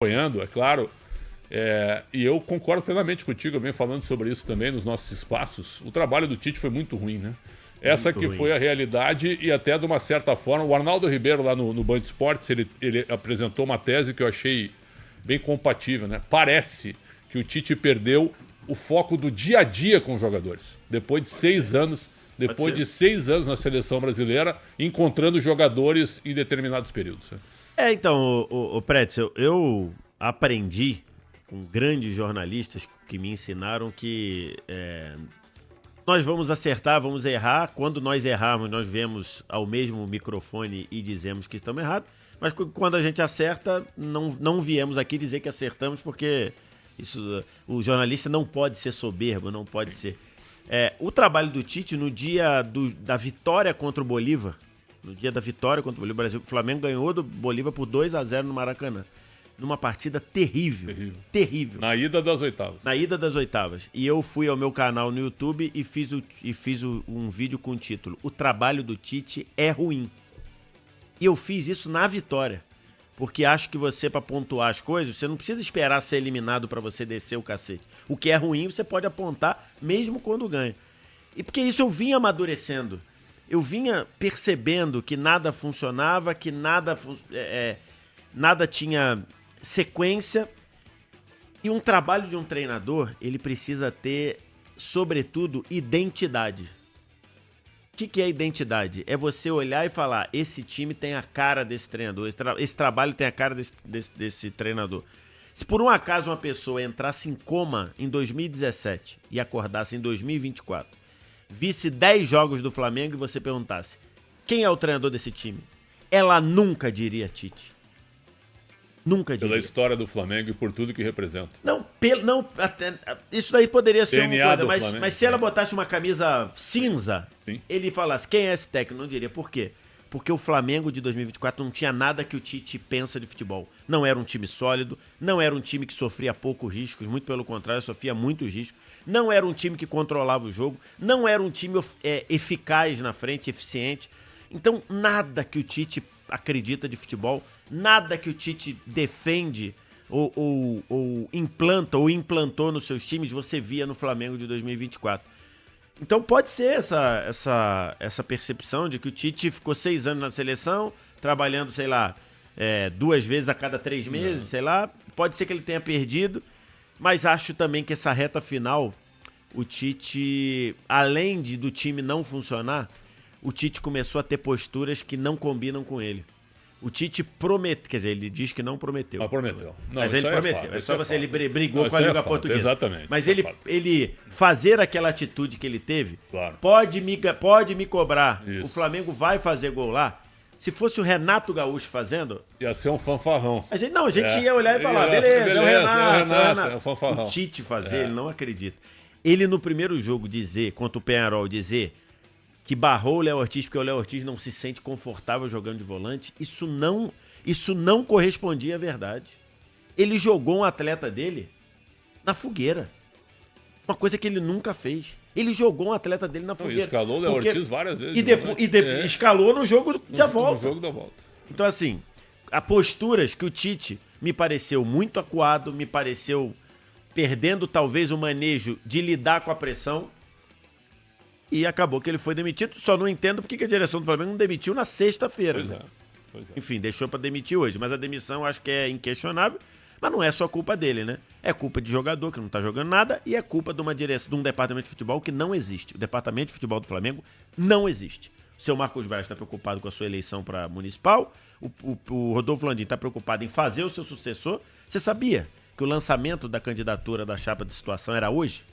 acompanhando, é claro. E eu concordo plenamente contigo, eu venho falando sobre isso também nos nossos espaços. O trabalho do Tite foi muito ruim, né? Essa que foi a realidade e até de uma certa forma, o Arnaldo Ribeiro lá no Band Esportes, ele apresentou uma tese que eu achei bem compatível, né? Parece que o Tite perdeu o foco do dia a dia com os jogadores. Depois de 6 anos, na seleção brasileira, encontrando jogadores em determinados períodos. Então, o Pretzel, eu aprendi com grandes jornalistas que me ensinaram que nós vamos acertar, vamos errar. Quando nós errarmos, nós vemos ao mesmo microfone e dizemos que estamos errados. Mas quando a gente acerta, não viemos aqui dizer que acertamos, porque o jornalista não pode ser soberbo, não pode ser. O trabalho do Tite no dia da vitória contra o Bolívar, no dia da vitória contra o Bolívar, o Flamengo ganhou do Bolívar por 2-0 no Maracanã. Numa partida terrível. Na ida das oitavas. E eu fui ao meu canal no YouTube e fiz um vídeo com o título: O trabalho do Tite é ruim. E eu fiz isso na vitória. Porque acho que você, pra pontuar as coisas, você não precisa esperar ser eliminado pra você descer o cacete. O que é ruim, você pode apontar mesmo quando ganha. E porque isso eu vinha amadurecendo. Eu vinha percebendo que nada funcionava, que nada tinha sequência. E um trabalho de um treinador, ele precisa ter, sobretudo, identidade. O que é identidade? É você olhar e falar: esse time tem a cara desse treinador, esse trabalho tem a cara desse treinador. Se por um acaso uma pessoa entrasse em coma em 2017 e acordasse em 2024, visse 10 jogos do Flamengo e você perguntasse: quem é o treinador desse time? Ela nunca diria Tite. Nunca diria. Pela história do Flamengo e por tudo que representa. Isso daí poderia ser DNA uma coisa, mas se ela botasse uma camisa cinza, sim, ele falasse: quem é esse técnico? Não diria. Por quê? Porque o Flamengo de 2024 não tinha nada que o Tite pensa de futebol. Não era um time sólido, não era um time que sofria poucos riscos, muito pelo contrário, sofria muitos riscos. Não era um time que controlava o jogo, não era um time eficaz na frente, eficiente. Então, nada que o Tite acredita de futebol, nada que o Tite defende ou implanta ou implantou nos seus times, você via no Flamengo de 2024. Então pode ser essa percepção de que o Tite ficou 6 anos na seleção, trabalhando, sei lá, 2 vezes a cada 3 meses, sei lá. Pode ser que ele tenha perdido, mas acho também que essa reta final, o Tite, além do time não funcionar, o Tite começou a ter posturas que não combinam com ele. O Tite prometeu, quer dizer, ele diz que não prometeu. Prometeu. Não, mas ele prometeu. É só você, ele brigou com a Liga Portuguesa. Exatamente. Mas ele fazer aquela atitude que ele teve, claro, pode me cobrar. Isso. O Flamengo vai fazer gol lá. Se fosse o Renato Gaúcho fazendo, ia ser um fanfarrão. A gente ia olhar e falar: beleza, é o Renato. É o fanfarrão. O Tite fazer, ele não acredita. Ele no primeiro jogo contra o Peñarol, dizer que barrou o Léo Ortiz porque o Léo Ortiz não se sente confortável jogando de volante, isso não correspondia à verdade. Ele jogou um atleta dele na fogueira. Uma coisa que ele nunca fez. Ele jogou um atleta dele na fogueira. Escalou o Léo Ortiz várias vezes. Escalou no jogo da volta. No jogo da volta. Então, assim, há posturas que o Tite me pareceu muito acuado, me pareceu perdendo talvez o manejo de lidar com a pressão. E acabou que ele foi demitido. Só não entendo porque a direção do Flamengo não demitiu na sexta-feira. Pois é. Enfim, deixou pra demitir hoje. Mas a demissão acho que é inquestionável. Mas não é só culpa dele, né? É culpa de jogador que não tá jogando nada e é culpa de uma direção, de um departamento de futebol que não existe. O departamento de futebol do Flamengo não existe. O seu Marcos Braz está preocupado com a sua eleição para municipal. O Rodolfo Landim está preocupado em fazer o seu sucessor. Você sabia que o lançamento da candidatura da chapa de situação era hoje?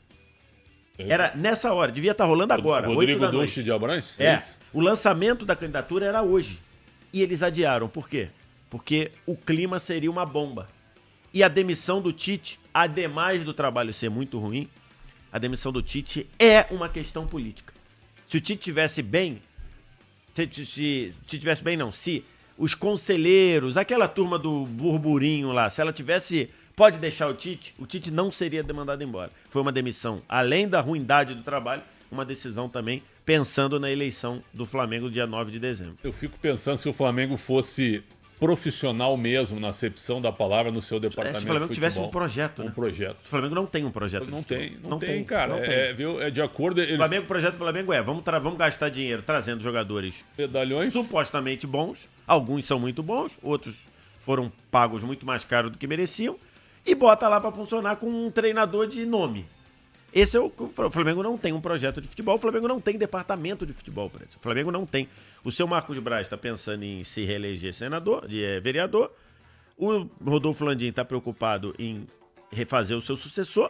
Era nessa hora, devia estar rolando agora, 8 da noite. De Abrantes? O lançamento da candidatura era hoje. E eles adiaram. Por quê? Porque o clima seria uma bomba. E a demissão do Tite, ademais do trabalho ser muito ruim, a demissão do Tite é uma questão política. Se o Tite tivesse bem, se os conselheiros, aquela turma do burburinho lá, se ela tivesse... Pode deixar o Tite não seria demandado embora. Foi uma demissão, além da ruindade do trabalho, uma decisão também pensando na eleição do Flamengo dia 9 de dezembro. Eu fico pensando se o Flamengo fosse profissional mesmo, na acepção da palavra, no seu departamento de futebol. Se o Flamengo tivesse um projeto, né? Um projeto. O Flamengo não tem um projeto. Não tem, cara. Não tem. É de acordo... O projeto do Flamengo vamos gastar dinheiro trazendo jogadores medalhões supostamente bons. Alguns são muito bons, outros foram pagos muito mais caro do que mereciam. E bota lá pra funcionar com um treinador de nome. Esse é o Flamengo não tem um projeto de futebol, o Flamengo não tem departamento de futebol para isso. O Flamengo não tem. O seu Marcos Braz está pensando em se reeleger vereador. O Rodolfo Landim está preocupado em refazer o seu sucessor.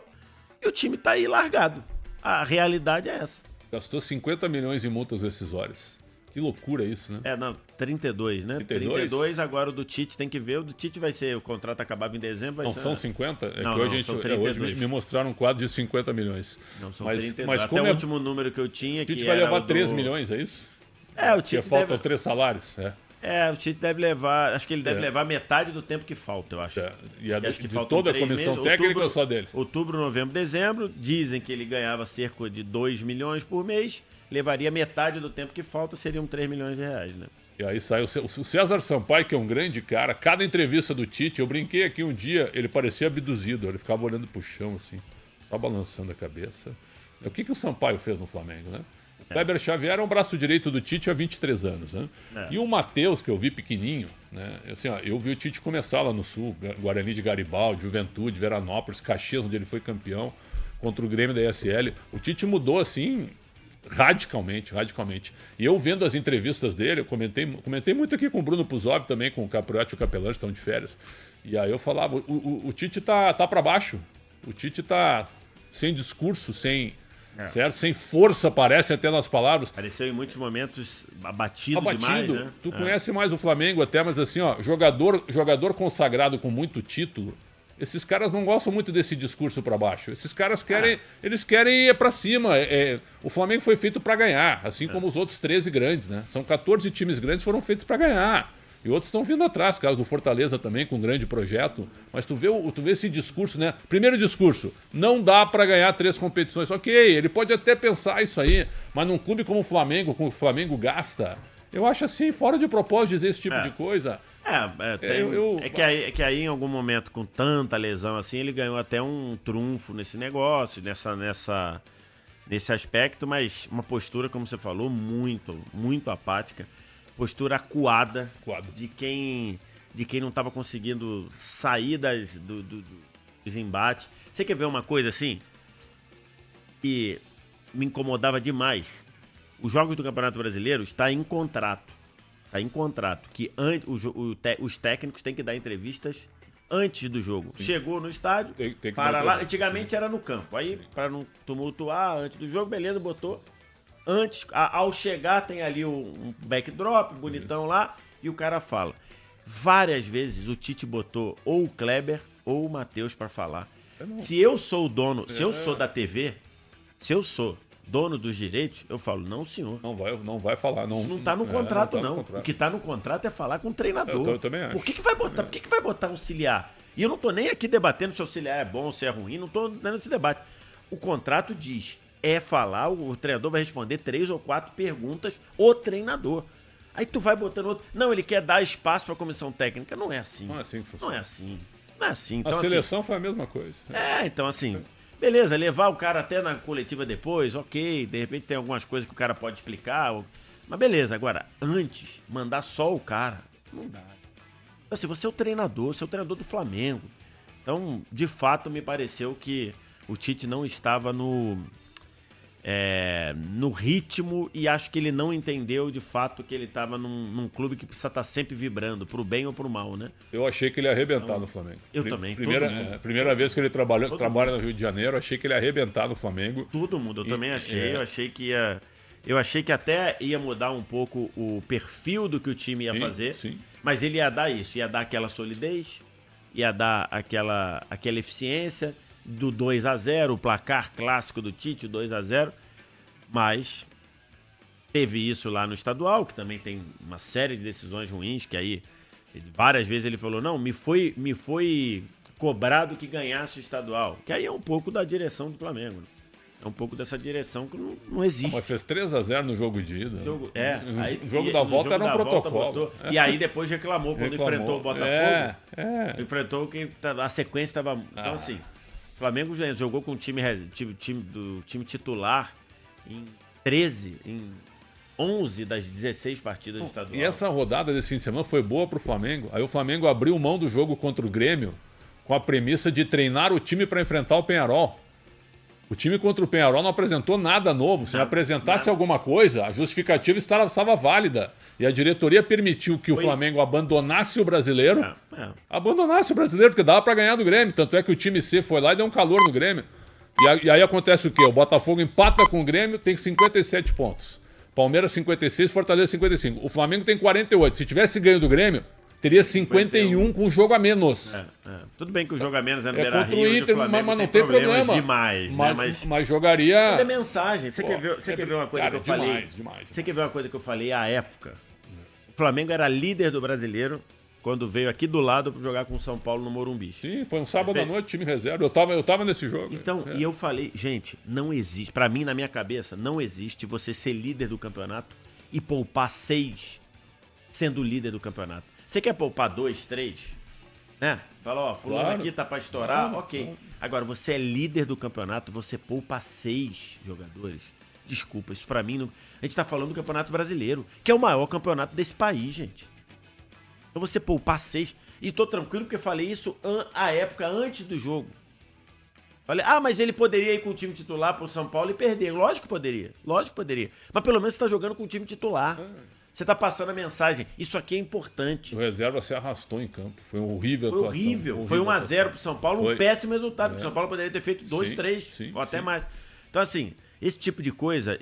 E o time está aí largado. A realidade é essa. Gastou 50 milhões em multas rescisórias. Que loucura isso, né? 32, né? 32, agora o do Tite tem que ver. O do Tite vai ser, o contrato acabava em dezembro. Não são 50? Não, que hoje me mostraram um quadro de 50 milhões. Não, são 32. Mas até o último número que eu tinha... O Tite vai levar 3 milhões, é isso? O Tite faltam 3 salários, o Tite deve levar... Acho que ele deve levar metade do tempo que falta, eu acho. E acho que de toda a comissão técnica ou só dele? Outubro, novembro, dezembro. Dizem que ele ganhava cerca de 2 milhões por mês. Levaria metade do tempo que falta, seriam 3 milhões de reais, né? E aí sai o César Sampaio, que é um grande cara. Cada entrevista do Tite, eu brinquei aqui um dia, ele parecia abduzido. Ele ficava olhando pro chão, assim, só balançando a cabeça. O que o Sampaio fez no Flamengo, né? O Kleber Xavier era um braço direito do Tite há 23 anos, né? E o Matheus, que eu vi pequenininho, né? Assim, eu vi o Tite começar lá no Sul, Guarani de Garibaldi, Juventude, Veranópolis, Caxias, onde ele foi campeão, contra o Grêmio da ESL. O Tite mudou, assim... radicalmente. E eu vendo as entrevistas dele, eu comentei muito aqui com o Bruno Puzov também, com o Capriotti e o Capelão, estão de férias. E aí eu falava, o Tite tá para baixo. O Tite tá sem discurso, certo? Sem força, parece até nas palavras. Pareceu em muitos momentos abatido demais, né? Tu conhece mais o Flamengo até, mas assim, ó, jogador consagrado com muito título. Esses caras não gostam muito desse discurso pra baixo. Esses caras eles querem ir pra cima. O Flamengo foi feito pra ganhar, assim como os outros 13 grandes, né? São 14 times grandes que foram feitos pra ganhar. E outros estão vindo atrás, caso do Fortaleza também, com um grande projeto. Mas tu vê esse discurso, né? Primeiro discurso, não dá pra ganhar 3 competições. Ok, ele pode até pensar isso aí, mas num clube como o Flamengo gasta... Eu acho assim, fora de propósito dizer esse tipo de coisa. É que aí em algum momento, com tanta lesão assim, ele ganhou até um trunfo nesse negócio, nesse aspecto, mas uma postura, como você falou, muito, muito apática. Postura acuada. de quem não estava conseguindo sair dos embates. Você quer ver uma coisa assim? Que me incomodava demais. Os jogos do Campeonato Brasileiro está em contrato. Que os técnicos têm que dar entrevistas antes do jogo. Sim. Chegou no estádio, tem para lá. Antigamente era no campo. Aí, para não tumultuar antes do jogo, beleza, botou. Antes, ao chegar, tem ali um backdrop bonitão lá e o cara fala. Várias vezes o Tite botou ou o Kleber ou o Matheus para falar. Se eu sou o dono, se eu sou da TV, se eu sou dono dos direitos, eu falo, não, senhor. Não vai falar. Não, isso não tá no contrato, não. O que tá no contrato é falar com o treinador. Eu também acho. Por que vai botar? Por que vai botar auxiliar? E eu não tô nem aqui debatendo se o auxiliar é bom ou se é ruim, não tô dando esse debate. O contrato diz, falar, o treinador vai responder 3 ou 4 perguntas, o treinador. Aí tu vai botando outro. Não, ele quer dar espaço pra comissão técnica. Não é assim. Não é assim que funciona. Não é assim. Então, a seleção foi a mesma coisa. Então assim... Beleza, levar o cara até na coletiva depois, ok, de repente tem algumas coisas que o cara pode explicar, mas beleza, agora, antes, mandar só o cara, não dá. Assim, você é o treinador do Flamengo. Então, de fato, me pareceu que o Tite não estava no ritmo e acho que ele não entendeu de fato que ele estava num clube que precisa estar sempre vibrando, pro bem ou pro mal, né? Eu achei que ele ia arrebentar no Flamengo. Eu também. Primeira vez que ele trabalha no Rio de Janeiro, achei que ele ia arrebentar no Flamengo. Todo mundo, eu também achei. Eu achei que até ia mudar um pouco o perfil do que o time ia fazer, mas ele ia dar isso, ia dar aquela solidez, ia dar aquela eficiência do 2-0, o placar clássico do Tite, o 2-0, mas teve isso lá no estadual, que também tem uma série de decisões ruins, que aí várias vezes ele falou, não, me foi cobrado que ganhasse o estadual, que aí é um pouco da direção do Flamengo. É um pouco dessa direção que não existe. Mas fez 3-0 no jogo de ida. O jogo da volta era um protocolo. E aí depois reclamou quando enfrentou o Botafogo. Enfrentou quem a sequência estava. Então, assim, o Flamengo já jogou com o time titular em 11 das 16 partidas de estadual. E essa rodada desse fim de semana foi boa pro Flamengo. Aí o Flamengo abriu mão do jogo contra o Grêmio com a premissa de treinar o time para enfrentar o Peñarol. O time contra o Peñarol não apresentou nada novo. Se apresentasse alguma coisa, a justificativa estava válida. E a diretoria permitiu que o Flamengo abandonasse o brasileiro. Abandonasse o brasileiro, porque dava para ganhar do Grêmio. Tanto é que o time C foi lá e deu um calor no Grêmio. E aí acontece o quê? O Botafogo empata com o Grêmio, tem 57 pontos. Palmeiras 56, Fortaleza 55. O Flamengo tem 48. Se tivesse ganho do Grêmio, teria 51 com um jogo a menos. Tudo bem que o jogo a menos é no contra o Inter, mas não tem problema. Demais, mas jogaria... Mas é mensagem. Você quer ver uma coisa que eu falei? Demais. Você quer ver uma coisa que eu falei à época? O Flamengo era líder do brasileiro quando veio aqui do lado para jogar com o São Paulo no Morumbi. Sim, foi um sábado à noite, time reserva. Eu tava nesse jogo. Então, e eu falei, gente, não existe, para mim, na minha cabeça, não existe você ser líder do campeonato e poupar 6 sendo líder do campeonato. Você quer poupar 2, 3? Né? Fala, ó, fulano aqui tá pra estourar, ok. Claro. Agora, você é líder do campeonato, você poupa 6 jogadores. Desculpa, isso pra mim... Não... A gente tá falando do Campeonato Brasileiro, que é o maior campeonato desse país, gente. Então você poupar 6... E tô tranquilo porque falei isso à época, antes do jogo. Falei, mas ele poderia ir com o time titular pro São Paulo e perder. Lógico que poderia, Mas pelo menos você tá jogando com o time titular. Você tá passando a mensagem. Isso aqui é importante. O reserva se arrastou em campo. Foi horrível. Foi horrível. Foi 1-0 pro São Paulo, um péssimo resultado. O São Paulo poderia ter feito 2, 3, ou até mais. Então, assim, esse tipo de coisa,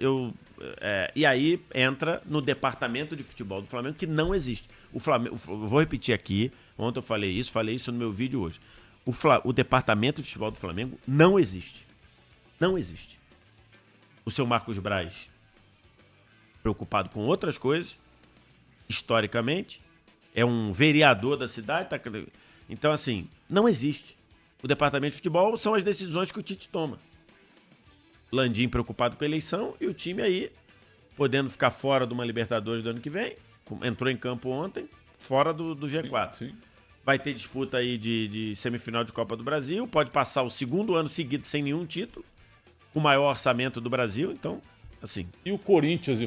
e aí entra no departamento de futebol do Flamengo, que não existe. O Flamengo, eu vou repetir aqui, ontem eu falei isso no meu vídeo hoje. O departamento de futebol do Flamengo não existe. Não existe. O seu Marcos Braz, preocupado com outras coisas, historicamente, é um vereador da cidade. Então, assim, não existe. O departamento de futebol são as decisões que o Tite toma. Landim preocupado com a eleição e o time aí, podendo ficar fora de uma Libertadores do ano que vem, entrou em campo ontem, fora do G4. Sim. Vai ter disputa aí de semifinal de Copa do Brasil, pode passar o segundo ano seguido sem nenhum título, o maior orçamento do Brasil, então, assim... E o Corinthians